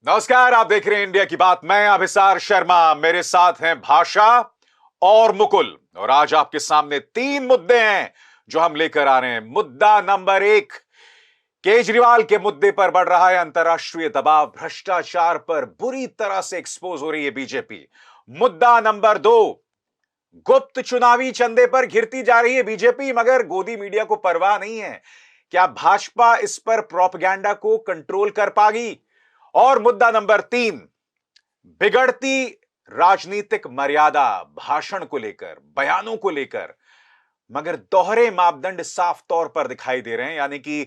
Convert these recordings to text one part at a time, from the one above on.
नमस्कार, आप देख रहे हैं इंडिया की बात। मैं अभिसार शर्मा, मेरे साथ हैं भाषा और मुकुल। और आज आपके सामने 3 मुद्दे हैं जो हम लेकर आ रहे हैं। मुद्दा नंबर 1, केजरीवाल के मुद्दे पर बढ़ रहा है अंतर्राष्ट्रीय दबाव, भ्रष्टाचार पर बुरी तरह से एक्सपोज हो रही है बीजेपी। मुद्दा नंबर 2, गुप्त चुनावी चंदे पर घिरती जा रही है बीजेपी, मगर गोदी मीडिया को परवाह नहीं है। क्या भाजपा इस पर प्रोपेगेंडा को कंट्रोल कर पाएगी? और मुद्दा नंबर 3, बिगड़ती राजनीतिक मर्यादा, भाषण को लेकर, बयानों को लेकर, मगर दोहरे मापदंड साफ तौर पर दिखाई दे रहे हैं। यानी कि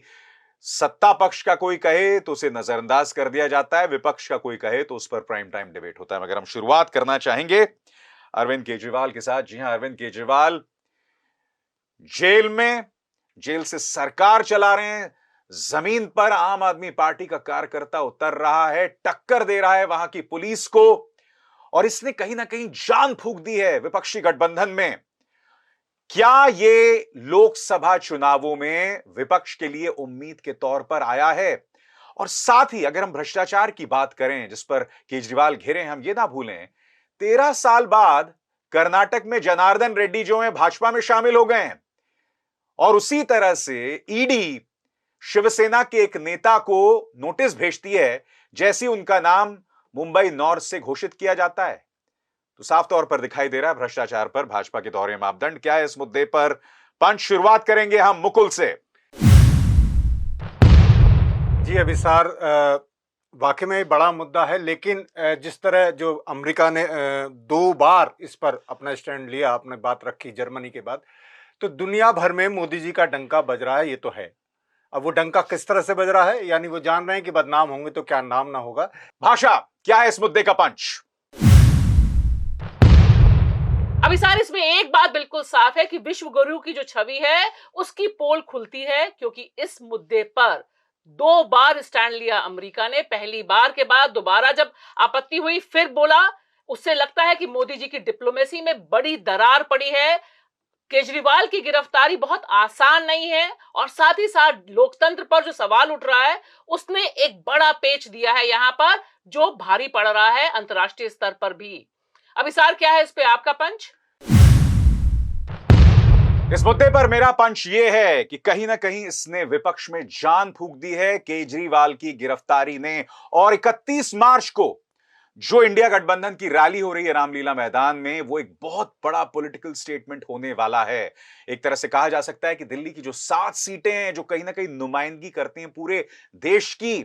सत्ता पक्ष का कोई कहे तो उसे नजरअंदाज कर दिया जाता है, विपक्ष का कोई कहे तो उस पर प्राइम टाइम डिबेट होता है। मगर हम शुरुआत करना चाहेंगे अरविंद केजरीवाल के साथ। जी हां, अरविंद केजरीवाल जेल में, जेल से सरकार चला रहे हैं। जमीन पर आम आदमी पार्टी का कार्यकर्ता उतर रहा है, टक्कर दे रहा है वहां की पुलिस को, और इसने कहीं ना कहीं जान फूंक दी है विपक्षी गठबंधन में। क्या ये लोकसभा चुनावों में विपक्ष के लिए उम्मीद के तौर पर आया है? और साथ ही अगर हम भ्रष्टाचार की बात करें जिस पर केजरीवाल घिरे, हम ये ना भूलें 13 साल बाद कर्नाटक में जनार्दन रेड्डी जो है भाजपा में शामिल हो गए हैं। और उसी तरह से ईडी शिवसेना के एक नेता को नोटिस भेजती है जैसे उनका नाम मुंबई नॉर्थ से घोषित किया जाता है। तो साफ तौर पर दिखाई दे रहा है भ्रष्टाचार पर भाजपा के दोहरे मापदंड। क्या है इस मुद्दे पर पंच? शुरुआत करेंगे हम मुकुल से। जी अभिसार, वाकई में बड़ा मुद्दा है, लेकिन जिस तरह जो अमेरिका ने 2 बार इस पर अपना स्टैंड लिया, आपने बात रखी जर्मनी के बाद, तो दुनिया भर में मोदी जी का डंका बज रहा है, ये तो है। अब वो डंका किस तरह से बज रहा है, यानी वो जान रहे हैं कि बदनाम होंगे तो क्या नाम ना होगा। भाषा, क्या है इस मुद्दे का पंच? अभिसार, इसमें एक बात बिल्कुल साफ है कि विश्व गुरु की जो छवि है उसकी पोल खुलती है, क्योंकि इस मुद्दे पर 2 बार स्टैंड लिया अमेरिका ने। पहली बार के बाद दोबारा जब आपत्ति हुई फिर बोला। उससे लगता है कि मोदी जी की डिप्लोमेसी में बड़ी दरार पड़ी है। केजरीवाल की गिरफ्तारी बहुत आसान नहीं है, और साथ ही साथ लोकतंत्र पर जो सवाल उठ रहा है उसने एक बड़ा पेच दिया है यहां पर, जो भारी पड़ रहा है अंतर्राष्ट्रीय स्तर पर भी। अभिसार, क्या है इस पे आपका पंच? इस मुद्दे पर मेरा पंच यह है कि कहीं ना कहीं इसने विपक्ष में जान फूंक दी है केजरीवाल की गिरफ्तारी ने। और 31 मार्च को जो इंडिया गठबंधन की रैली हो रही है रामलीला मैदान में, वो एक बहुत बड़ा पॉलिटिकल स्टेटमेंट होने वाला है। एक तरह से कहा जा सकता है कि दिल्ली की जो 7 सीटें हैं जो कहीं ना कहीं नुमाइंदगी करती हैं पूरे देश की,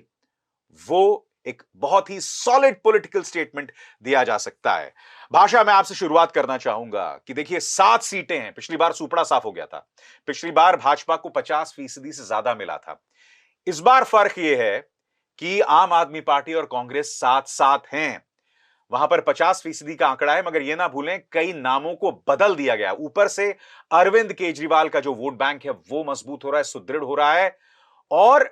वो एक बहुत ही सॉलिड पॉलिटिकल स्टेटमेंट दिया जा सकता है। भाषा, मैं आपसे शुरुआत करना चाहूंगा कि देखिए 7 सीटें हैं। पिछली बार सुपड़ा साफ हो गया था। पिछली बार भाजपा को 50% से ज्यादा मिला था। इस बार फर्क यह है कि आम आदमी पार्टी और कांग्रेस साथ साथ हैं। वहां पर 50% का आंकड़ा है, मगर यह ना भूलें कई नामों को बदल दिया गया। ऊपर से अरविंद केजरीवाल का जो वोट बैंक है वो मजबूत हो रहा है, सुदृढ़ हो रहा है। और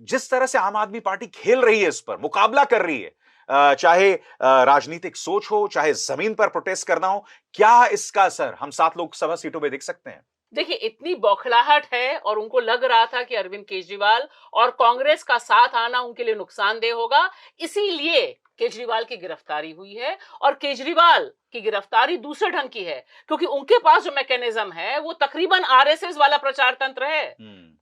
जिस तरह से आम आदमी पार्टी खेल रही है, इस पर मुकाबला कर रही है, चाहे राजनीतिक सोच हो, चाहे जमीन पर प्रोटेस्ट करना हो, क्या इसका असर हम 7 लोकसभा सीटों में देख सकते हैं? देखिए, इतनी बौखलाहट है और उनको लग रहा था कि अरविंद केजरीवाल और कांग्रेस का साथ आना उनके लिए नुकसानदेह होगा, इसीलिए केजरीवाल की गिरफ्तारी हुई है। और केजरीवाल की गिरफ्तारी दूसरे ढंग की है, क्योंकि उनके पास जो मैकेनिज्म है वो तकरीबन आरएसएस वाला प्रचार तंत्र है।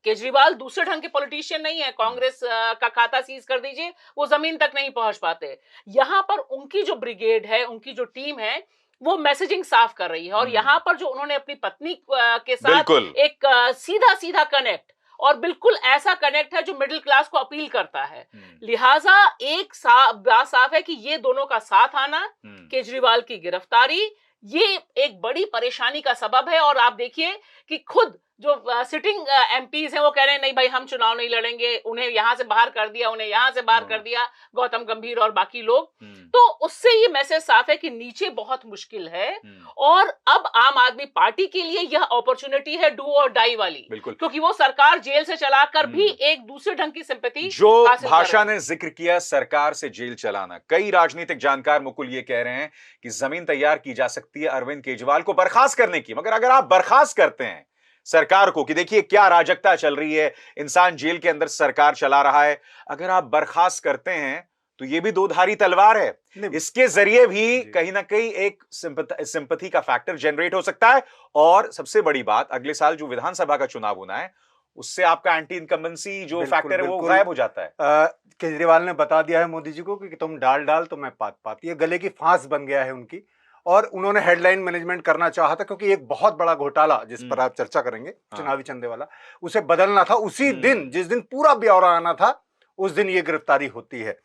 केजरीवाल दूसरे ढंग के पॉलिटिशियन नहीं है। कांग्रेस का खाता सीज कर दीजिए, वो जमीन तक नहीं पहुंच पाते। यहां पर उनकी जो ब्रिगेड है, उनकी जो टीम है, वो मैसेजिंग साफ कर रही है। और यहां पर जो उन्होंने अपनी पत्नी के साथ एक सीधा सीधा कनेक्ट, और बिल्कुल ऐसा कनेक्ट है जो मिडिल क्लास को अपील करता है। लिहाजा एक बात साफ है कि ये दोनों का साथ आना, केजरीवाल की गिरफ्तारी, ये एक बड़ी परेशानी का सबब है। और आप देखिए कि खुद जो सिटिंग एमपीज हैं वो कह रहे हैं नहीं भाई हम चुनाव नहीं लड़ेंगे, उन्हें यहां से बाहर कर दिया, उन्हें यहां से बाहर कर दिया, गौतम गंभीर और बाकी लोग। तो उससे ये मैसेज साफ है कि नीचे बहुत मुश्किल है। और अब आम आदमी पार्टी के लिए यह अपॉर्चुनिटी है डू और डाई वाली, क्योंकि वो सरकार जेल से चलाकर भी एक दूसरे ढंग की सिंपैथी जो भाषा ने जिक्र किया सरकार से जेल चलाना, कई राजनीतिक जानकार मुकुल ये कह रहे हैं कि जमीन तैयार की जा सकती है अरविंद केजरीवाल को बर्खास्त करने की। मगर अगर आप बर्खास्त करते हैं सरकार को, कि देखिए क्या अराजकता चल रही है, इंसान जेल के अंदर सरकार चला रहा है, अगर आप बर्खास्त करते हैं तो ये भी दो धारी तलवार है। नहीं, इसके जरिए भी जी। कहीं ना कहीं एक सिंपैथी का फैक्टर जनरेट हो सकता है। और सबसे बड़ी बात, अगले साल जो विधानसभा का चुनाव होना है उससे आपका एंटी इनकम्बेंसी जो बिल्कुल, फैक्टर है वो बिल्कुल। गायब हो जाता है। केजरीवाल ने बता दिया है मोदी जी को कि तुम डाल तो मैं पात। ये गले की फांस बन गया है उनकी, और उन्होंने हेडलाइन मैनेजमेंट करना चाहा था, क्योंकि एक बहुत बड़ा घोटाला जिस पर आप चर्चा करेंगे, चुनावी चंदे वाला, उसे बदलना था उसी दिन, जिस दिन पूरा ब्यौरा आना था उस दिन ये गिरफ्तारी होती है।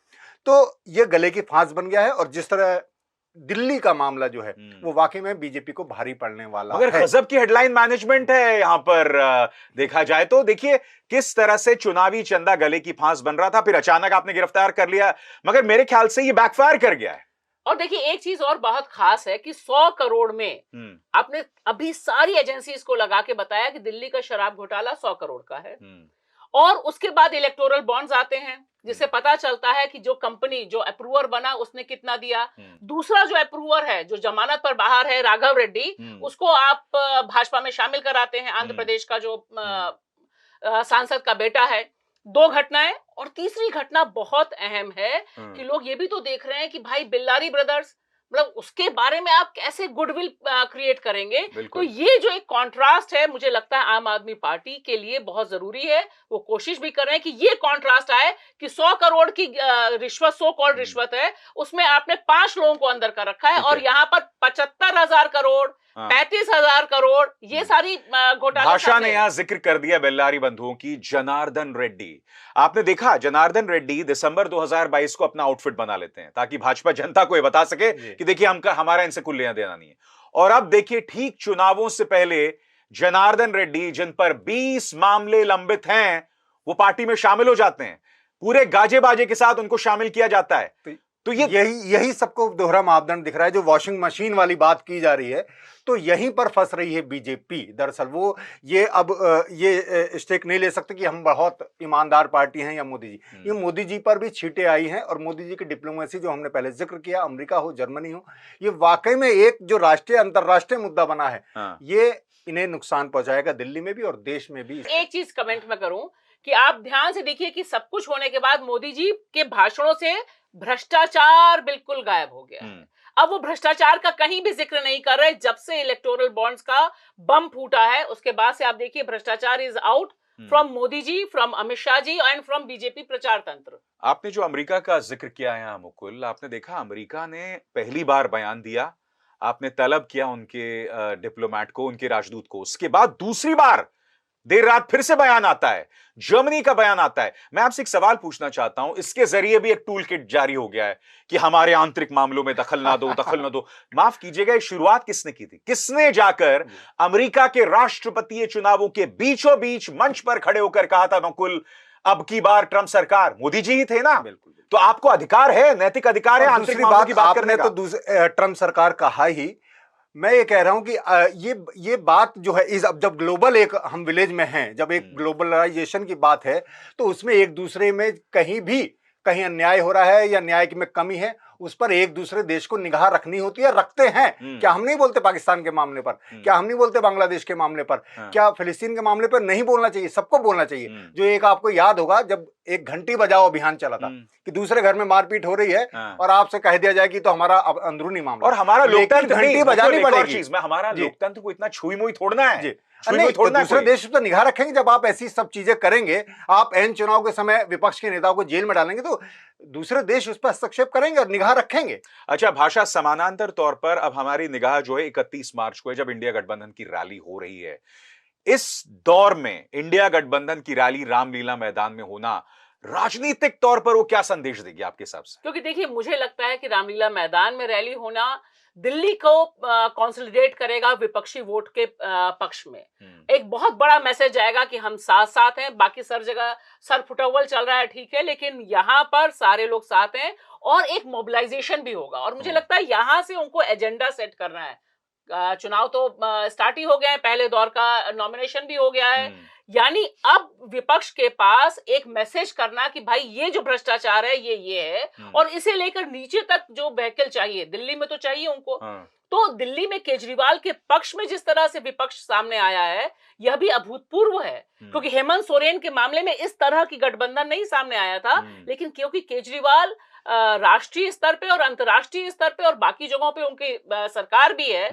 तो ये गले की फांस बन गया है, और जिस तरह दिल्ली का मामला जो है वो वाकई में बीजेपी को भारी पड़ने वाला मगर है। गजब की हेडलाइन मैनेजमेंट है यहां पर देखा जाए तो। देखिए किस तरह से चुनावी चंदा गले की फांस बन रहा था, फिर अचानक आपने गिरफ्तार कर लिया, मगर मेरे ख्याल से ये बैकफायर कर गया है। और देखिए एक चीज और बहुत खास है कि 100 करोड़ में आपने अभी सारी एजेंसीज को लगा के बताया कि दिल्ली का शराब घोटाला 100 करोड़ का है। और उसके बाद इलेक्टोरल बॉन्ड्स आते हैं, जिससे पता चलता है कि जो कंपनी जो अप्रूवर बना उसने कितना दिया। दूसरा जो अप्रूवर है, जो जमानत पर बाहर है, राघव रेड्डी, उसको आप भाजपा में शामिल कराते हैं, आंध्र प्रदेश का जो सांसद का बेटा है। 2 घटनाएं। और तीसरी घटना बहुत अहम है कि लोग ये भी तो देख रहे हैं कि भाई बिल्लारी ब्रदर्स, मतलब उसके बारे में आप कैसे गुडविल क्रिएट करेंगे। तो ये जो एक कॉन्ट्रास्ट है, मुझे लगता है आम आदमी पार्टी के लिए बहुत जरूरी है। वो कोशिश भी कर रहे हैं कि ये कॉन्ट्रास्ट आए कि 100 करोड़ की रिश्वत, सो कॉल्ड रिश्वत है, उसमें आपने 5 लोगों को अंदर कर रखा है, और यहाँ पर 75,000 करोड़, 35,000 करोड़, ये सारी घोटाले। भाषा ने यहां जिक्र कर दिया बेल्लारी बंधुओं की। जनार्दन रेड्डी, आपने देखा जनार्दन रेड्डी दिसंबर 2022 को अपना आउटफिट बना लेते हैं ताकि भाजपा जनता को यह बता सके कि देखिए हमारा इनसे कुछ लेना देना नहीं है। और अब देखिए ठीक चुनावों से पहले जनार्दन रेड्डी, जिन पर 20 मामले लंबित हैं, वो पार्टी में शामिल हो जाते हैं। पूरे गाजे बाजे के साथ उनको शामिल किया जाता है। तो यही सबको दोहरा मापदंड दिख रहा है। जो वॉशिंग मशीन वाली बात की जा रही है, तो यहीं पर फंस रही है बीजेपी। दरअसल वो ये अब ये स्टेक नहीं ले सकते कि हम बहुत ईमानदार पार्टी हैं या मोदी जी। ये मोदी जी पर भी छींटे आई हैं, और मोदी जी की डिप्लोमेसी जो हमने पहले जिक्र किया, अमेरिका हो, जर्मनी हो, ये वाकई में एक जो राष्ट्रीय अंतरराष्ट्रीय मुद्दा बना है। ये इन्हें नुकसान पहुंचाएगा, दिल्ली में भी और देश में भी। एक चीज कमेंट में करूं कि आप ध्यान से देखिए कि सब कुछ होने के बाद मोदी जी के भाषणों से भ्रष्टाचार बिल्कुल गायब हो गया है। अब वो भ्रष्टाचार का कहीं भी जिक्र नहीं कर रहे। जब से इलेक्टोरल बॉन्ड्स का बम फूटा है उसके बाद से आप देखिए भ्रष्टाचार is out from Modi ji, from Amit Shah ji and from BJP प्रचार तंत्र। आपने जो अमेरिका का जिक्र किया है मुकुल, आपने देखा अमेरिका ने पहली बार बयान दिया, आपने तलब किया उनके डिप्लोमेट को, उनके राजदूत को, उसके बाद दूसरी बार देर रात फिर से बयान आता है, जर्मनी का बयान आता है। मैं आपसे एक सवाल पूछना चाहता हूं, इसके जरिए भी एक टूल किट जारी हो गया है कि हमारे आंतरिक मामलों में दखल ना दो, दखल ना दो। माफ कीजिएगा, शुरुआत किसने की थी? किसने जाकर अमेरिका के राष्ट्रपतीय चुनावों के बीचों बीच मंच पर खड़े होकर कहा था नकुल अब की बार ट्रंप सरकार? मोदी जी ही थे ना। बिल्कुल। तो आपको अधिकार है, नैतिक अधिकार है आंतरिक मामलों की बात करने का। तो ट्रंप सरकार कहा ही, मैं ये कह रहा हूं कि ये बात जो है इस, अब जब ग्लोबल एक हम विलेज में हैं, जब एक ग्लोबलाइजेशन की बात है, तो उसमें एक दूसरे में कहीं अन्याय हो रहा है या न्याय में कमी है, उस पर एक दूसरे देश को निगाह रखनी होती है, रखते हैं। क्या हम नहीं बोलते पाकिस्तान के मामले पर? क्या हम नहीं बोलते बांग्लादेश के मामले पर? क्या फिलिस्तीन के मामले पर नहीं बोलना चाहिए? सबको बोलना चाहिए। जो एक आपको याद होगा जब एक घंटी बजाओ अभियान चला था कि दूसरे घर में मारपीट हो रही है और आपसे कह दिया जाए कि तो हमारा अंदरूनी मामला, और हमारा लोकतंत्र घंटी बजानी पड़ेगी। हमारा लोकतंत्र को इतना छुई मुई थोड़ना है। नहीं, तो दूसरे देश तो निगाह रखेंगे। जब आप ऐसी सब चीजें करेंगे, आप एन चुनाव के समय विपक्ष के नेताओं को जेल में डालेंगे, तो दूसरे देश उस पर हस्तक्षेप करेंगे और निगाह रखेंगे। अच्छा भाषा, समानांतर तौर पर अब हमारी निगाह जो है 31 मार्च को है, जब इंडिया गठबंधन की रैली हो रही है। इस दौर में इंडिया गठबंधन की रैली रामलीला मैदान में होना राजनीतिक तौर पर वो क्या संदेश देगी आपके हिसाब से? क्योंकि देखिए मुझे लगता है कि रामलीला मैदान में रैली होना दिल्ली को कंसोलिडेट करेगा विपक्षी वोट के पक्ष में। एक बहुत बड़ा मैसेज आएगा कि हम साथ साथ हैं। बाकी सर जगह सर फुटअव्वल चल रहा है, ठीक है, लेकिन यहाँ पर सारे लोग साथ हैं और एक मोबिलाइजेशन भी होगा। और मुझे लगता है यहाँ से उनको एजेंडा सेट करना है। चुनाव तो स्टार्ट ही हो गए हैं, पहले दौर का नॉमिनेशन भी हो गया है, यानी अब विपक्ष के पास एक मैसेज करना कि भाई ये जो भ्रष्टाचार है ये है, और इसे लेकर नीचे तक जो व्हीकल चाहिए, दिल्ली में तो चाहिए उनको। तो दिल्ली में केजरीवाल के पक्ष में जिस तरह से विपक्ष सामने आया है, यह भी अभूतपूर्व है, क्योंकि हेमंत सोरेन के मामले में इस तरह की गठबंधन नहीं सामने आया था। लेकिन क्योंकि केजरीवाल राष्ट्रीय स्तर पे और अंतर्राष्ट्रीय स्तर पे और बाकी जगहों पे उनकी सरकार भी है।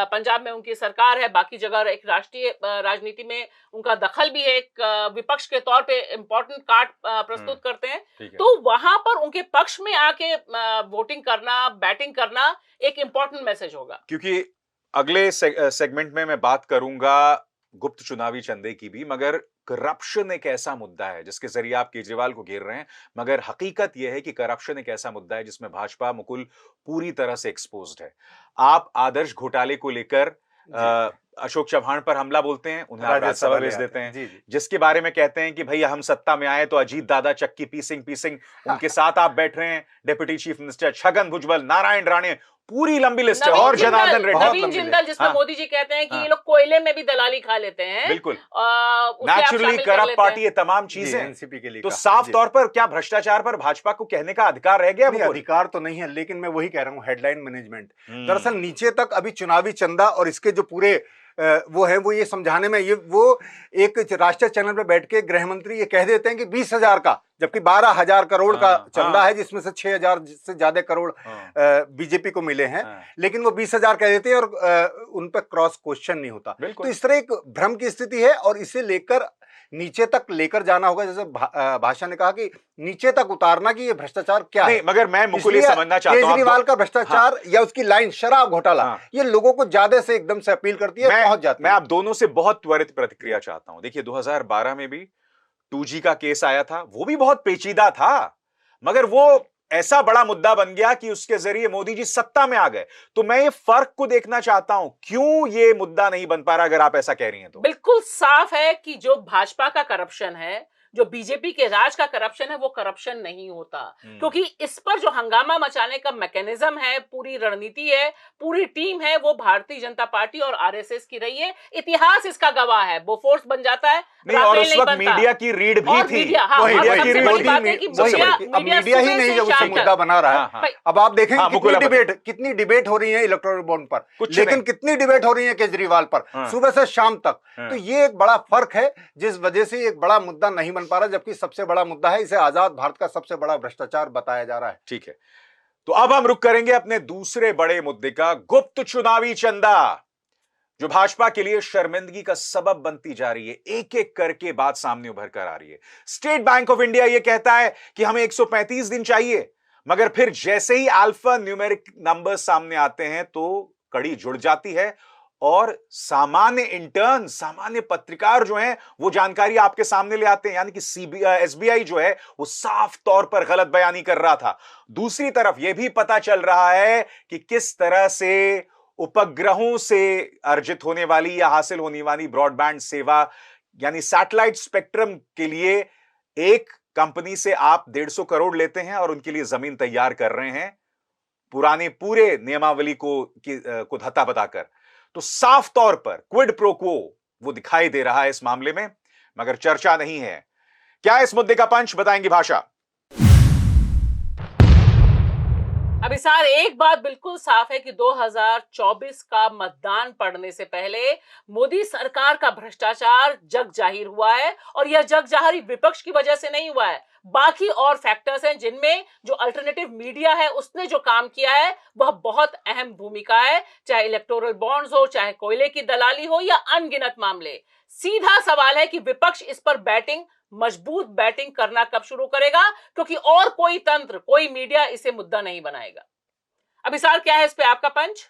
पंजाब में उनकी सरकार है, बाकी जगह एक राष्ट्रीय राजनीति में उनका दखल भी है, एक विपक्ष के तौर पे इम्पोर्टेंट कार्ड प्रस्तुत करते हैं। तो वहां पर उनके पक्ष में आके वोटिंग करना, बैटिंग करना एक इम्पोर्टेंट मैसेज होगा। क्योंकि अगले सेगमेंट में मैं बात करूंगा गुप्त चुनावी चंदे की भी, मगर करप्शन एक ऐसा मुद्दा है जिसके जरिए आप केजरीवाल को घेर रहे हैं, मगर हकीकत यह है कि करप्शन एक ऐसा मुद्दा है जिसमें भाजपा मुकुल पूरी तरह से एक्सपोज्ड है। आप आदर्श घोटाले को लेकर अशोक चव्हाण पर हमला बोलते हैं, उन्हें आप राज्यसभा भेज देते हैं, जिसके बारे में कहते हैं कि भैया हम सत्ता में आए तो अजीत दादा चक्की पीसिंग उनके साथ आप बैठ रहे हैं, deputy chief minister Chhagan Bhujbal, Narayan Rane, पूरी लंबी लिस्ट है, और जनार्दन रेड्डी, नवीन जिंदल, जिसमें मोदी जी कहते हैं कि ये लोग कोयले में भी दलाली खा लेते हैं। बिल्कुल, नेचुरली करप्ट पार्टी, ये तमाम चीजें एनसीपी के लिए। तो साफ तौर पर क्या भ्रष्टाचार पर भाजपा को कहने का अधिकार रह गया? अधिकार तो नहीं है, लेकिन मैं वही कह रहा हूँ, हेडलाइन मैनेजमेंट। दरअसल नीचे तक अभी चुनावी चंदा और इसके जो पूरे वो है, वो ये समझाने में, ये वो एक राष्ट्रीय चैनल पे बैठ के गृह मंत्री ये कह देते हैं कि 20,000 का, जबकि 12,000 करोड़ का चंदा है, जिसमें से 6,000 से ज्यादा करोड़ बीजेपी को मिले हैं, लेकिन वो 20,000 कह देते हैं और उन पर क्रॉस क्वेश्चन नहीं होता। तो इस तरह एक भ्रम की स्थिति है और इसे लेकर नीचे तक लेकर जाना होगा। जैसे भाषा ने कहा कि नीचे तक उतारना कि ये भ्रष्टाचार क्या है। मगर मैं मुकुल ये समझना चाहता हूं, केजरीवाल का भ्रष्टाचार या उसकी लाइन शराब घोटाला, ये लोगों को ज्यादा से एकदम से अपील करती है, पहुंच जाती है। मैं आप दोनों से बहुत त्वरित प्रतिक्रिया चाहता हूं। देखिए 2012 में भी 2G का केस आया था, वो भी बहुत पेचीदा था, मगर वो ऐसा बड़ा मुद्दा बन गया कि उसके जरिए मोदी जी सत्ता में आ गए। तो मैं ये फर्क को देखना चाहता हूं, क्यों ये मुद्दा नहीं बन पा रहा, अगर आप ऐसा कह रही हैं तो। बिल्कुल साफ है कि जो भाजपा का करप्शन है, जो बीजेपी के राज का करप्शन है, वो करप्शन नहीं होता, क्योंकि इस पर जो हंगामा मचाने का मैकेनिज्म है, पूरी रणनीति है, पूरी टीम है, वो भारतीय जनता पार्टी और आरएसएस की रही है। इतिहास इसका गवाह है। बोफोर्स बन जाता है, नहीं, और उस वक्त मीडिया की रीड भी थी। मीडिया ही नहीं जब उससे मुद्दा बना रहा है। अब आप देखें कितनी डिबेट हो रही है इलेक्टोरल बॉन्ड पर, लेकिन कितनी डिबेट हो रही है केजरीवाल पर, सुबह से शाम तक। तो ये एक बड़ा फर्क है, जिस वजह से एक बड़ा मुद्दा नहीं बन पा रहा, जबकि सबसे बड़ा मुद्दा है। इसे आजाद भारत का सबसे बड़ा भ्रष्टाचार बताया जा रहा है। ठीक है, तो अब हम रुक करेंगे अपने दूसरे बड़े मुद्दे का, गुप्त चुनावी चंदा, जो भाजपा के लिए शर्मिंदगी का सबब बनती जा रही है। एक एक करके बात सामने उभर कर आ रही है। स्टेट बैंक ऑफ इंडिया यह कहता है कि हमें 135 दिन चाहिए, मगर फिर जैसे ही अल्फा न्यूमेरिक नंबर सामने आते हैं तो कड़ी जुड़ जाती है और सामान्य इंटर्न, सामान्य पत्रकार जो हैं वो जानकारी आपके सामने ले आते हैं। यानी कि एसबीआई जो है वो साफ तौर पर गलत बयानी कर रहा था। दूसरी तरफ यह भी पता चल रहा है कि किस तरह से उपग्रहों से अर्जित होने वाली या हासिल होने वाली ब्रॉडबैंड सेवा, यानी सैटेलाइट स्पेक्ट्रम के लिए एक कंपनी से आप 150 करोड़ लेते हैं और उनके लिए जमीन तैयार कर रहे हैं, पुराने पूरे नियमावली को धत्ता बताकर। तो साफ तौर पर क्विड प्रो क्वो वो दिखाई दे रहा है इस मामले में, मगर चर्चा नहीं है। क्या इस मुद्दे का पंच बताएंगी भाषा? अभिसार, एक बात बिल्कुल साफ है कि 2024 का मतदान पड़ने से पहले मोदी सरकार का भ्रष्टाचार जग जाहिर हुआ है, और यह जग जाहिर विपक्ष की वजह से नहीं हुआ है। बाकी और फैक्टर्स हैं जिनमें जो अल्टरनेटिव मीडिया है उसने जो काम किया है वह बहुत अहम भूमिका है, चाहे इलेक्टोरल बॉन्ड्स हो, चाहे कोयले की दलाली हो या अनगिनत मामले। सीधा सवाल है कि विपक्ष इस पर मजबूत बैटिंग करना कब शुरू करेगा, क्योंकि और कोई तंत्र, कोई मीडिया इसे मुद्दा नहीं बनाएगा। अभिसार, क्या है इस पे आपका पंच?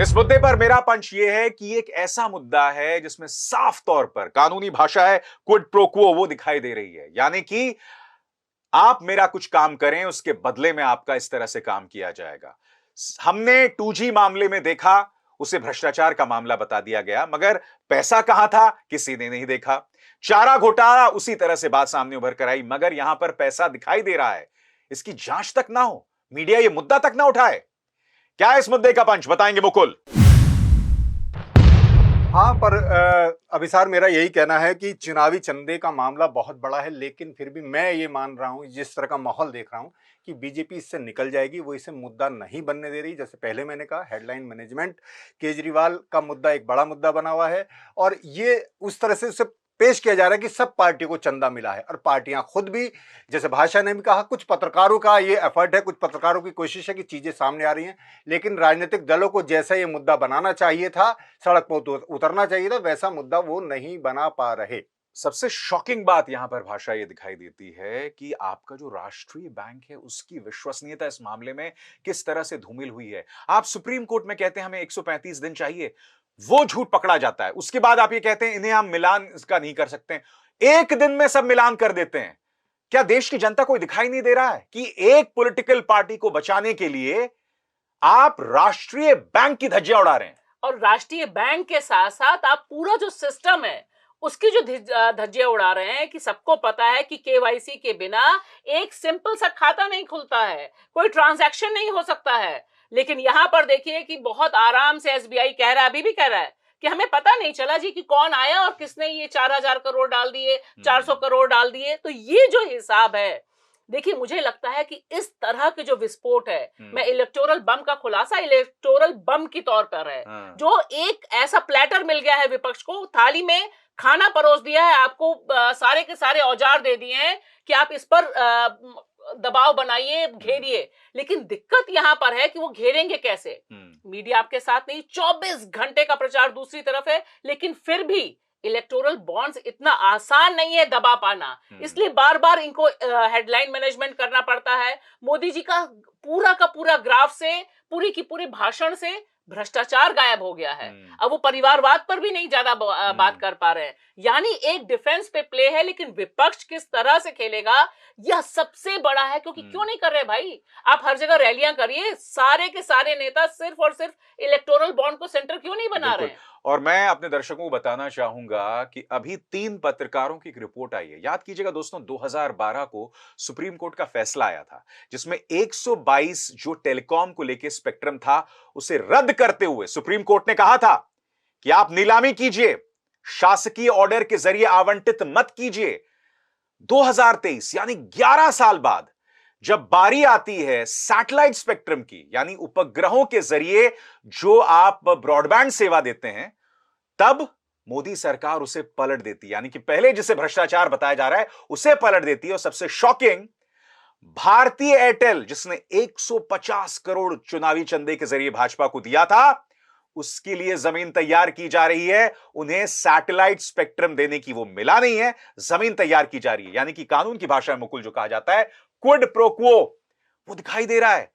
इस मुद्दे पर मेरा पंच यह है कि एक ऐसा मुद्दा है जिसमें साफ तौर पर कानूनी भाषा है, क्विड प्रो क्वो वो दिखाई दे रही है। यानी कि आप मेरा कुछ काम करें, उसके बदले में आपका इस तरह से काम किया जाएगा। हमने 2G मामले में देखा, उसे भ्रष्टाचार का मामला बता दिया गया, मगर पैसा कहां था किसी ने नहीं देखा। चारा घोटाला उसी तरह से बात सामने उभर कर आई, मगर यहां पर पैसा दिखाई दे रहा है, इसकी जांच तक ना हो, मीडिया ये मुद्दा तक ना उठाए। क्या इस मुद्दे का पंच बताएंगे मुकुल? हाँ, पर अभिसार मेरा यही कहना है कि चुनावी चंदे का मामला बहुत बड़ा है, लेकिन फिर भी मैं ये मान रहा हूँ, जिस तरह का माहौल देख रहा हूँ, कि बीजेपी इससे निकल जाएगी। वो इसे मुद्दा नहीं बनने दे रही। जैसे पहले मैंने कहा, हेडलाइन मैनेजमेंट, केजरीवाल का मुद्दा एक बड़ा मुद्दा बना हुआ है और ये उस तरह से उसे पेश किया जा रहा है कि सब पार्टी को चंदा मिला है, और पार्टियां खुद भी, जैसे भाषा ने भी कहा, कुछ पत्रकारों का ये एफर्ट है, कुछ पत्रकारों की कोशिश है कि चीजें सामने आ रही हैं, लेकिन राजनीतिक दलों को जैसा ये मुद्दा बनाना चाहिए था, सड़क पर उतरना चाहिए था, वैसा मुद्दा वो नहीं बना पा रहे। सबसे शॉकिंग बात यहां पर भाषा ये दिखाई देती है कि आपका जो राष्ट्रीय बैंक है उसकी विश्वसनीयता इस मामले में किस तरह से धूमिल हुई है। आप सुप्रीम कोर्ट में कहते हैं हमें 135 दिन चाहिए, वो झूठ पकड़ा जाता है। उसके बाद आप ये कहते हैं इन्हें हम मिलान इसका नहीं कर सकते, एक दिन में सब मिलान कर देते हैं। क्या देश की जनता को दिखाई नहीं दे रहा है कि एक पॉलिटिकल पार्टी को बचाने के लिए आप राष्ट्रीय बैंक की धज्जियां उड़ा रहे हैं? और राष्ट्रीय बैंक के साथ साथ आप पूरा जो सिस्टम है उसकी जो धज्जियां उड़ा रहे हैं कि सबको पता है कि केवाईसी के बिना एक सिंपल सा खाता नहीं खुलता है, कोई ट्रांजैक्शन नहीं हो सकता है। लेकिन यहां पर देखिए कि बहुत आराम से एसबीआई कह रहा है, अभी भी कह रहा है कि हमें पता नहीं चला जी कि कौन आया और किसने ये 4000 करोड़ डाल दिए, 400 करोड़ डाल दिए। तो ये जो हिसाब है, देखिए मुझे लगता है कि इस तरह के जो विस्फोट है, मैं इलेक्टोरल बम का खुलासा इलेक्टोरल बम की तौर पर है, जो एक ऐसा प्लेटर मिल गया है विपक्ष को, थाली में खाना परोस दिया है आपको, सारे के सारे औजार दे दिए हैं कि आप इस पर दबाव बनाइए, घेरिए। लेकिन दिक्कत यहां पर है कि वो घेरेंगे कैसे? मीडिया आपके साथ नहीं, 24 घंटे का प्रचार दूसरी तरफ है, लेकिन फिर भी इलेक्टोरल बॉन्ड्स इतना आसान नहीं है दबा पाना, इसलिए बार बार इनको हेडलाइन मैनेजमेंट करना पड़ता है। मोदी जी का पूरा ग्राफ से, पूरी की पूरी भाषण से भ्रष्टाचार गायब हो गया है। अब वो परिवारवाद पर भी नहीं ज्यादा बात कर पा रहे हैं। यानी एक डिफेंस पे प्ले है, लेकिन विपक्ष किस तरह से खेलेगा यह सबसे बड़ा है। क्योंकि क्यों नहीं कर रहे भाई, आप हर जगह रैलियां करिए, सारे के सारे नेता सिर्फ और सिर्फ इलेक्टोरल बॉन्ड को सेंटर क्यों नहीं बना रहे हैं? और मैं अपने दर्शकों को बताना चाहूंगा कि अभी 3 पत्रकारों की एक रिपोर्ट आई है। याद कीजिएगा दोस्तों, 2012 को सुप्रीम कोर्ट का फैसला आया था जिसमें 122 जो टेलीकॉम को लेकर स्पेक्ट्रम था उसे रद्द करते हुए सुप्रीम कोर्ट ने कहा था कि आप नीलामी कीजिए, शासकीय ऑर्डर के जरिए आवंटित मत कीजिए। 2023 यानी 11 साल बाद जब बारी आती है सैटेलाइट स्पेक्ट्रम की, यानी उपग्रहों के जरिए जो आप ब्रॉडबैंड सेवा देते हैं, तब मोदी सरकार उसे पलट देती है। यानी कि पहले जिसे भ्रष्टाचार बताया जा रहा है उसे पलट देती है। और सबसे शॉकिंग, भारतीय एयरटेल जिसने 150 करोड़ चुनावी चंदे के जरिए भाजपा को दिया था, उसके लिए जमीन तैयार की जा रही है। उन्हें सैटेलाइट स्पेक्ट्रम देने की वो मिला नहीं है, जमीन तैयार की जा रही है। यानी कि कानून की भाषा में मुकुल जो कहा जाता है क्विड प्रो क्वो, वो दिखाई दे रहा है।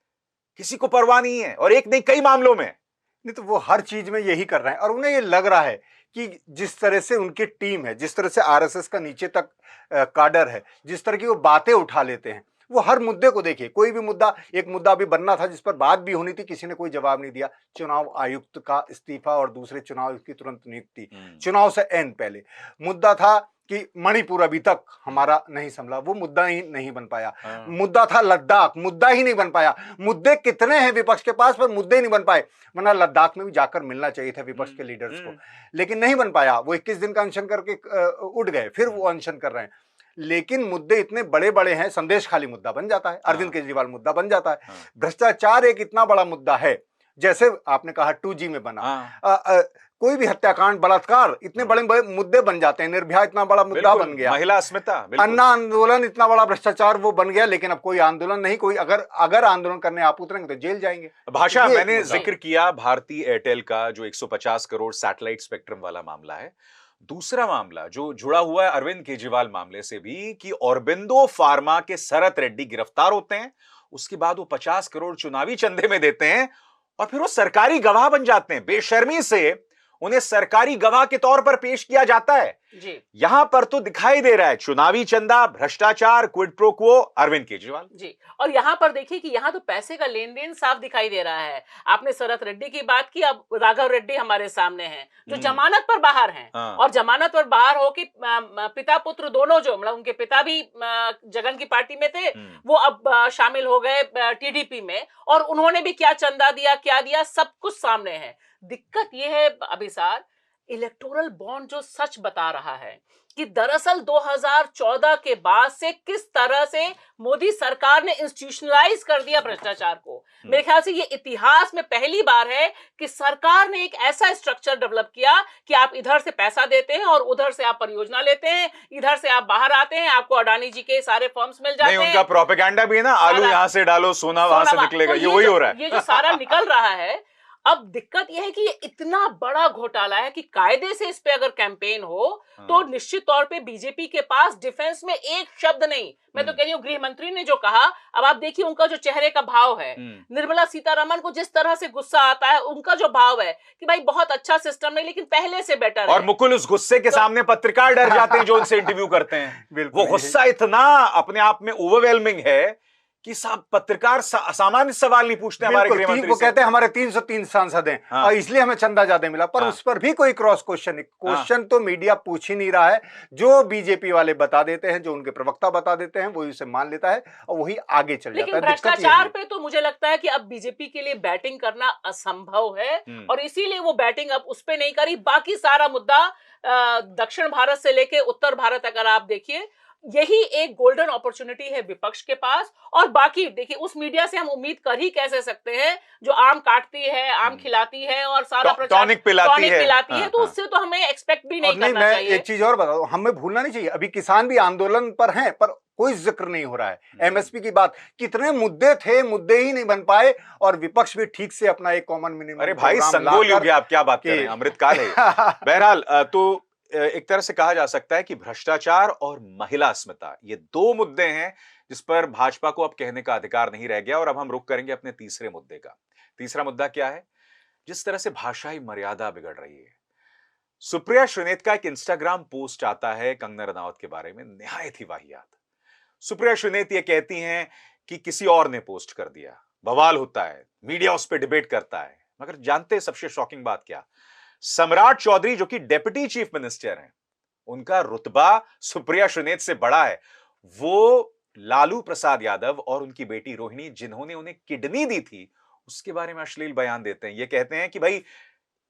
किसी को परवाह नहीं है, और एक नहीं कई मामलों में। नहीं तो वो हर चीज में यही कर रहे हैं, और उन्हें ये लग रहा है कि जिस तरह से उनकी टीम है, जिस तरह से आरएसएस का नीचे तक काडर है, जिस तरह की वो बातें उठा लेते हैं, वो हर मुद्दे को देखिए। कोई भी मुद्दा, एक मुद्दा अभी बनना था जिस पर बात भी होनी थी, किसी ने कोई जवाब नहीं दिया। चुनाव आयुक्त का इस्तीफा और दूसरे चुनाव आयुक्त की तुरंत नियुक्ति, चुनाव से एन पहले। मुद्दा था कि मणिपुर अभी तक हमारा नहीं संभला, वो मुद्दा ही नहीं बन पाया। मुद्दा था लद्दाख, मुद्दा ही नहीं बन पाया। मुद्दे कितने हैं विपक्ष के पास, पर मुद्दे ही नहीं बन पाए। वरना लद्दाख में भी जाकर मिलना चाहिए था विपक्ष के लीडर्स को, लेकिन नहीं बन पाया। वो 21 दिन का अनशन करके उठ गए, फिर वो अनशन कर रहे हैं। लेकिन मुद्दे इतने बड़े बड़े हैं, संदेश खाली मुद्दा बन जाता है, अरविंद केजरीवाल मुद्दा बन जाता है। भ्रष्टाचार एक इतना बड़ा मुद्दा है, जैसे आपने कहा 2G में बना, कोई भी हत्याकांड, बलात्कार, इतने बड़े बड़े मुद्दे बन जाते हैं। निर्भया इतना बड़ा मुद्दा बन गया, महिला अस्मिता, अन्ना आंदोलन इतना बड़ा भ्रष्टाचार वो बन गया। लेकिन अब कोई आंदोलन नहीं, कोई अगर आंदोलन करने आप उतरेंगे तो जेल जाएंगे। भाषा, मैंने जिक्र किया भारतीय एयरटेल का जो 150 करोड़ सैटेलाइट स्पेक्ट्रम वाला मामला है। दूसरा मामला जो जुड़ा हुआ है अरविंद केजरीवाल मामले से भी, कि औरबिंदो फार्मा के शरत रेड्डी गिरफ्तार होते हैं, उसके बाद वो 50 करोड़ चुनावी चंदे में देते हैं और फिर वो सरकारी गवाह बन जाते हैं। बेशर्मी से उन्हें सरकारी गवाह के तौर पर पेश किया जाता है जी। यहां पर तो दिखाई दे रहा है चुनावी चंदा, भ्रष्टाचार, quid pro quo, Arvind Kejriwal ji. और यहां पर देखिए कि यहां तो पैसे का लेन देन साफ दिखाई दे रहा है। आपने शरत रेड्डी की बात की, अब राघव रेड्डी हमारे सामने हैं जो जमानत पर बाहर हैं। और जमानत पर बाहर हो कि पिता पुत्र दोनों, जो मतलब उनके पिता भी जगन की पार्टी में थे, वो अब शामिल हो गए टीडीपी में, और उन्होंने भी क्या चंदा दिया, क्या दिया, सब कुछ सामने है। दिक्कत यह है अभिसार, इलेक्टोरल बॉन्ड जो सच बता रहा है कि दरअसल 2014 के बाद से किस तरह से मोदी सरकार ने इंस्टीट्यूशनलाइज कर दिया भ्रष्टाचार को। मेरे ख्याल से ये इतिहास में पहली बार है कि सरकार ने एक ऐसा स्ट्रक्चर डेवलप किया कि आप इधर से पैसा देते हैं और उधर से आप परियोजना लेते हैं, इधर से आप बाहर आते हैं, आपको अडानी जी के सारे फर्म्स मिल जाते हैं। उनका प्रोपेगेंडा भी है ना, आलू यहाँ से डालो सोना वहां से निकलेगा, ये वही हो रहा है। ये जो सारा निकल रहा है, अब दिक्कत यह है कि ये इतना बड़ा घोटाला है कि कायदे से इस पे अगर कैंपेन हो तो निश्चित तौर पे बीजेपी के पास डिफेंस में एक शब्द नहीं। मैं तो कह रही हूँ गृह मंत्री ने जो कहा, अब आप देखिए उनका जो चेहरे का भाव है, निर्मला सीतारमण को जिस तरह से गुस्सा आता है, उनका जो भाव है कि भाई बहुत अच्छा सिस्टम नहीं लेकिन पहले से बेटर है। और मुकुल उस गुस्से के सामने पत्रकार डर जाते हैं जो उनसे इंटरव्यू करते हैं। वो गुस्सा इतना अपने आप में ओवरवेलमिंग है कि साहब पत्रकार सामान्य सवाल नहीं पूछते हमारे गृह मंत्री वो कहते हैं हमारे 303 सांसद हैं और इसलिए हमें चंदा ज्यादा मिला, पर उस पर भी कोई क्रॉस क्वेश्चन नहीं। क्वेश्चन तो मीडिया पूछ ही नहीं रहा है, जो बीजेपी वाले बता देते हैं, जो उनके प्रवक्ता बता देते हैं, वही उसे मान लेता है और वही आगे चल जाता है। लेकिन भ्रष्टाचार पे तो मुझे लगता है कि अब बीजेपी के लिए बैटिंग करना असंभव है और इसीलिए वो बैटिंग अब उस पर नहीं करी। बाकी सारा मुद्दा दक्षिण भारत से लेके उत्तर भारत अगर आप देखिए, यही एक गोल्डन अपॉर्चुनिटी है विपक्ष के पास। और बाकी देखिए उस मीडिया से हम उम्मीद कर ही कैसे सकते हैं जो आम काटती है, आम खिलाती है और सारा टॉनिक पिलाती है, तो उससे तो हमें एक्सपेक्ट भी नहीं करना मैं चाहिए। एक चीज और बता दूं, हमें भूलना नहीं चाहिए, अभी किसान भी आंदोलन पर हैं पर कोई जिक्र नहीं हो रहा है। एमएसपी की बात, कितने मुद्दे थे, मुद्दे ही नहीं बन पाए और विपक्ष भी ठीक से अपना एक कॉमन मिनिमम। अरे भाई संगोल हो गया, आप क्या बात कर रहे हैं, अमृतकाल है। बहरहाल तो एक तरह से कहा जा सकता है कि भ्रष्टाचार और महिला अस्मिता ये दो मुद्दे हैं जिस पर भाजपा को अब कहने का अधिकार नहीं रह गया। और अब हम रुख करेंगे अपने तीसरे मुद्दे का। तीसरा मुद्दा क्या है? जिस तरह से भाषाई मर्यादा बिगड़ रही है। सुप्रिया श्रीनेत का एक इंस्टाग्राम पोस्ट आता है कंगना रनावत के बारे में, निहायत ही वाहियात। सुप्रिया श्रीनेत ये कहती हैं कि किसी और ने पोस्ट कर दिया, बवाल होता है, मीडिया उस पर डिबेट करता है। मगर जानते हैं सबसे शॉकिंग बात क्या? सम्राट चौधरी जो कि डेप्यूटी चीफ मिनिस्टर हैं, उनका रुतबा सुप्रिया श्रीनेत से बड़ा है। वो लालू प्रसाद यादव और उनकी बेटी रोहिणी, जिन्होंने उन्हें किडनी दी थी, उसके बारे में अश्लील बयान देते हैं। ये कहते हैं कि भाई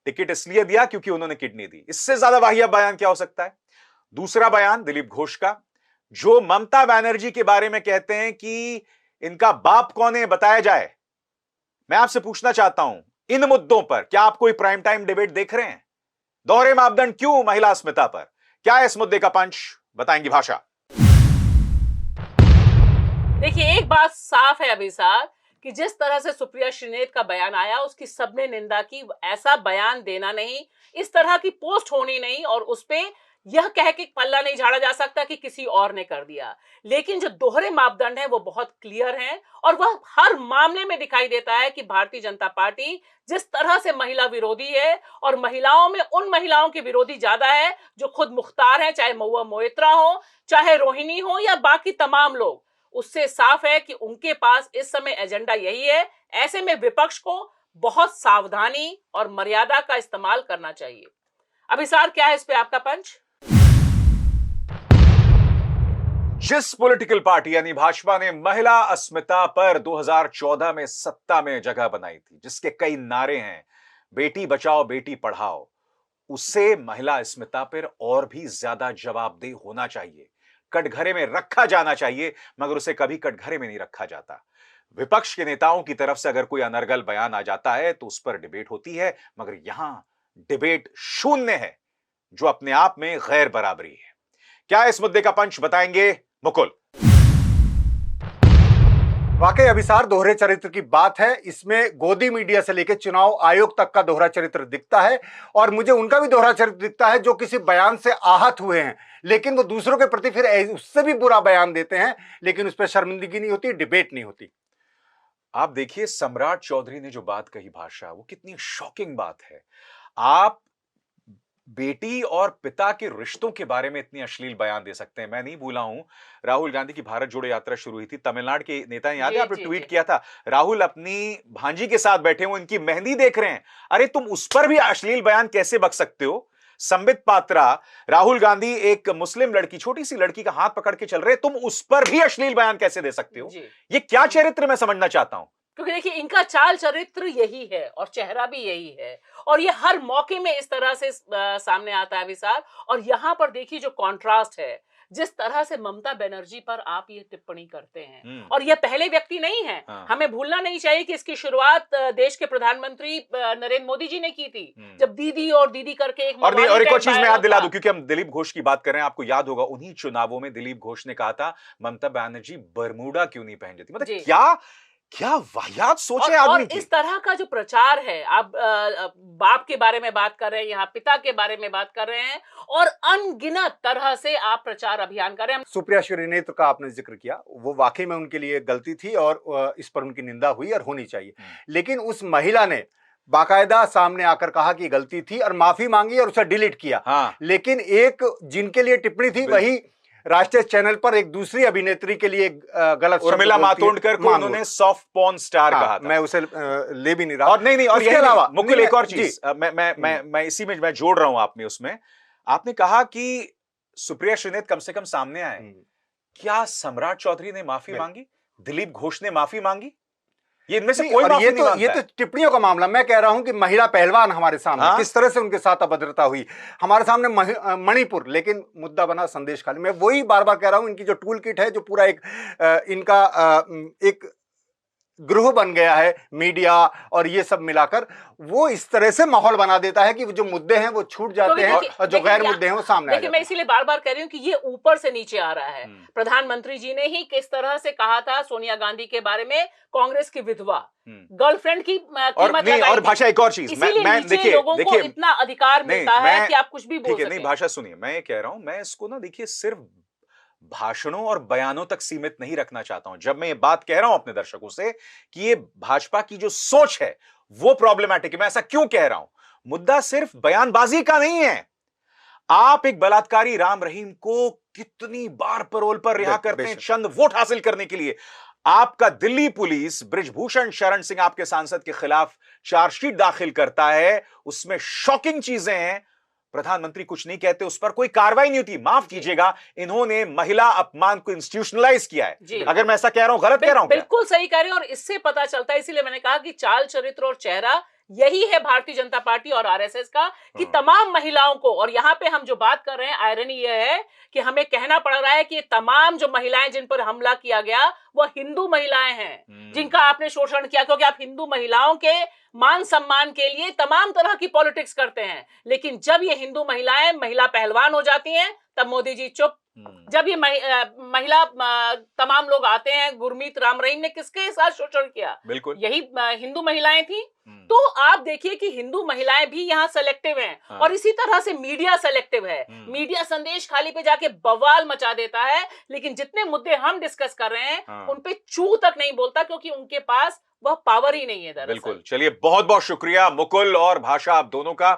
टिकट इसलिए दिया क्योंकि उन्होंने किडनी दी। इससे ज्यादा वाहियात बयान क्या हो सकता है? दूसरा बयान दिलीप घोष का, जो ममता बनर्जी के बारे में कहते हैं कि इनका बाप कौन है बताया जाए। मैं आपसे पूछना चाहता हूं, इन मुद्दों पर क्या आप कोई प्राइम टाइम डिबेट देख रहे हैं? दोहरे मापदंड क्यों महिला अस्मिता पर? क्या है इस मुद्दे का पंच? बताएंगी भाषा। देखिए एक बात साफ है अभी साहब कि जिस तरह से सुप्रिया श्रीनेत का बयान आया उसकी सबने निंदा की। ऐसा बयान देना नहीं, इस तरह की पोस्ट होनी नहीं और उस पे यह कह के पल्ला नहीं झाड़ा जा सकता कि किसी और ने कर दिया। लेकिन जो दोहरे मापदंड हैं वो बहुत क्लियर हैं और वह हर मामले में दिखाई देता है कि भारतीय जनता पार्टी जिस तरह से महिला विरोधी है और महिलाओं में उन महिलाओं के विरोधी ज्यादा है जो खुद मुख्तार हैं, चाहे महुआ मोइत्रा हो, चाहे रोहिणी हो या बाकी तमाम लोग। उससे साफ है कि उनके पास इस समय एजेंडा यही है। ऐसे में विपक्ष को बहुत सावधानी और मर्यादा का इस्तेमाल करना चाहिए। अभिसार क्या है इस पे आपका पंच? जिस पॉलिटिकल पार्टी यानी भाजपा ने महिला अस्मिता पर 2014 में सत्ता में जगह बनाई थी, जिसके कई नारे हैं, बेटी बचाओ बेटी पढ़ाओ, उसे महिला अस्मिता पर और भी ज्यादा जवाबदेह होना चाहिए, कटघरे में रखा जाना चाहिए। मगर उसे कभी कटघरे में नहीं रखा जाता। विपक्ष के नेताओं की तरफ से अगर कोई अनर्गल बयान आ जाता है तो उस पर डिबेट होती है, मगर यहां डिबेट शून्य है, जो अपने आप में गैर बराबरी है। क्या इस मुद्दे का पंच बताएंगे मुकुल? वाकई अभिसार दोहरे चरित्र की बात है। इसमें गोदी मीडिया से लेकर चुनाव आयोग तक का दोहरा चरित्र दिखता है और मुझे उनका भी दोहरा चरित्र दिखता है जो किसी बयान से आहत हुए हैं लेकिन वो दूसरों के प्रति फिर उससे भी बुरा बयान देते हैं, लेकिन उस पर शर्मिंदगी नहीं होती, डिबेट नहीं होती। आप देखिए सम्राट चौधरी ने जो बात कही भाषा, वो कितनी शॉकिंग बात है। आप बेटी और पिता के रिश्तों के बारे में इतनी अश्लील बयान दे सकते हैं। मैं नहीं भूला हूं, राहुल गांधी की भारत जोड़ो यात्रा शुरू हुई थी, तमिलनाडु के नेता याद है, आपने ट्वीट किया था, राहुल अपनी भांजी के साथ बैठे हुए इनकी मेहंदी देख रहे हैं। अरे तुम उस पर भी अश्लील बयान कैसे बक सकते हो? संबित पात्रा, राहुल गांधी एक मुस्लिम लड़की, छोटी सी लड़की का हाथ पकड़ के चल रहे, तुम उस पर भी अश्लील बयान कैसे दे सकते हो? ये क्या चरित्र मैं समझना चाहता हूं। क्योंकि देखिए इनका चाल चरित्र यही है और चेहरा भी यही है, और ये हर मौके में इस तरह से सामने आता है विशाल। और यहाँ पर देखिए जो कॉन्ट्रास्ट है, जिस तरह से ममता बनर्जी पर आप ये टिप्पणी करते हैं, और ये पहले व्यक्ति नहीं है। हमें भूलना नहीं चाहिए कि इसकी शुरुआत देश के प्रधानमंत्री नरेंद्र मोदी जी ने की थी, जब दीदी और दीदी करके एक और एक और चीज मैं याद दिला दूं, क्योंकि हम दिलीप घोष की बात कर रहे हैं, आपको याद होगा उन्हीं चुनावों में दिलीप घोष ने कहा था ममता बनर्जी बरमूडा क्यों नहीं पहन जाती। मतलब क्या वाहियात सोच है आदमी की। इस तरह का जो प्रचार है, आप बाप के बारे में बात कर रहे हैं, यहाँ पिता के बारे में बात कर रहे हैं, और अनगिनत तरह से आप प्रचार अभियान कर रहे हैं। सुप्रिया श्रीनेत्र का आपने जिक्र किया, वो वाकई में उनके लिए गलती थी और इस पर उनकी निंदा हुई और होनी चाहिए, लेकिन उस महिला ने बाकायदा सामने आकर कहा कि गलती थी और माफी मांगी और उसे डिलीट किया। लेकिन एक जिनके लिए टिप्पणी थी वही राष्ट्रीय चैनल पर एक दूसरी अभिनेत्री के लिए गलत उर्मिला मातोंडकर को उन्होंने सॉफ्ट पॉर्न स्टार कहा था। मैं उसे ले भी नहीं रहा। और नहीं और इसके अलावा मुकुल एक और चीज मैं इसी में मैं जोड़ रहा हूं, आपने उसमें आपने कहा कि सुप्रिया श्रीनेत्र कम से कम सामने आए। क्या सम्राट चौधरी ने माफी मांगी? दिलीप घोष ने माफी मांगी? ये इनमें से कोई माफी नहीं मांगता। ये तो टिप्पणियों का मामला। मैं कह रहा हूं कि महिला पहलवान हमारे सामने किस तरह से उनके साथ अभद्रता हुई, हमारे सामने मणिपुर, लेकिन मुद्दा बना संदेश खाली। मैं वही बार बार कह रहा हूं, इनकी जो टूल किट है, जो पूरा इनका एक ग्रुह बन गया है मीडिया और ये सब मिलाकर, वो इस तरह से माहौल बना देता है कि जो मुद्दे हैं वो छूट जाते हैं और जो गैर मुद्दे हैं वो सामने आ जाते हैं। मैं इसीलिए बार बार कह रही हूँ कि ये ऊपर से नीचे आ रहा है। प्रधानमंत्री जी ने ही किस तरह से कहा था सोनिया गांधी के बारे में, कांग्रेस की विधवा गर्लफ्रेंड की कीमत और भाषा एक और चीज, मैं देखिए लोगों को इतना अधिकार मिलता है कि आप कुछ भी बोल सकते हैं। नहीं, भाषा सुनिए, मैं ये कह रहा हूं, मैं इसको ना देखिए सिर्फ भाषणों और बयानों तक सीमित नहीं रखना चाहता हूं। जब मैं ये बात कह रहा हूं अपने दर्शकों से कि ये भाजपा की जो सोच है वो प्रॉब्लमैटिक है, मैं ऐसा क्यों कह रहा हूं? मुद्दा सिर्फ बयानबाजी का नहीं है। आप एक बलात्कारी राम रहीम को कितनी बार पैरोल पर रिहा करते हैं चंद वोट हासिल करने के लिए। आपका दिल्ली पुलिस बृजभूषण शरण सिंह आपके सांसद के खिलाफ चार्जशीट दाखिल करता है, उसमें शॉकिंग चीजें हैं, प्रधानमंत्री कुछ नहीं कहते, उस पर कोई कार्रवाई नहीं होती। माफ कीजिएगा, इन्होंने महिला अपमान को इंस्टीट्यूशनलाइज किया है। अगर मैं ऐसा कह रहा हूं, गलत कह रहा हूं? बिल्कुल सही कह रहे हैं, और इससे पता चलता है, इसीलिए मैंने कहा कि चाल चरित्र और चेहरा यही है भारतीय जनता पार्टी और आरएसएस का, कि तमाम महिलाओं को, और यहाँ पे हम जो बात कर रहे हैं, आयरनी यह है कि हमें कहना पड़ रहा है कि ये तमाम जो महिलाएं जिन पर हमला किया गया वो हिंदू महिलाएं हैं जिनका आपने शोषण किया, क्योंकि आप हिंदू महिलाओं के मान सम्मान के लिए तमाम तरह की पॉलिटिक्स करते हैं। लेकिन जब ये हिंदू महिलाएं महिला पहलवान हो जाती हैं तब मोदी जी चुप। जब ये महिला तमाम लोग आते हैं, गुरमीत राम रहीम ने किसके साथ शोषण किया? बिल्कुल यही हिंदू महिलाएं थी। तो आप देखिए कि हिंदू महिलाएं भी यहाँ सेलेक्टिव हैं, और इसी तरह से मीडिया सेलेक्टिव है। मीडिया संदेश खाली पे जाके बवाल मचा देता है, लेकिन जितने मुद्दे हम डिस्कस कर रहे हैं उन पे चू तक नहीं बोलता, क्योंकि उनके पास वह पावर ही नहीं है दरअसल। बिल्कुल। चलिए, बहुत बहुत शुक्रिया मुकुल और भाषा, आप दोनों का।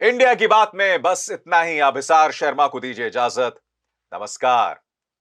इंडिया की बात में बस इतना ही। अभिसार शर्मा को दीजिए इजाजत। नमस्कार।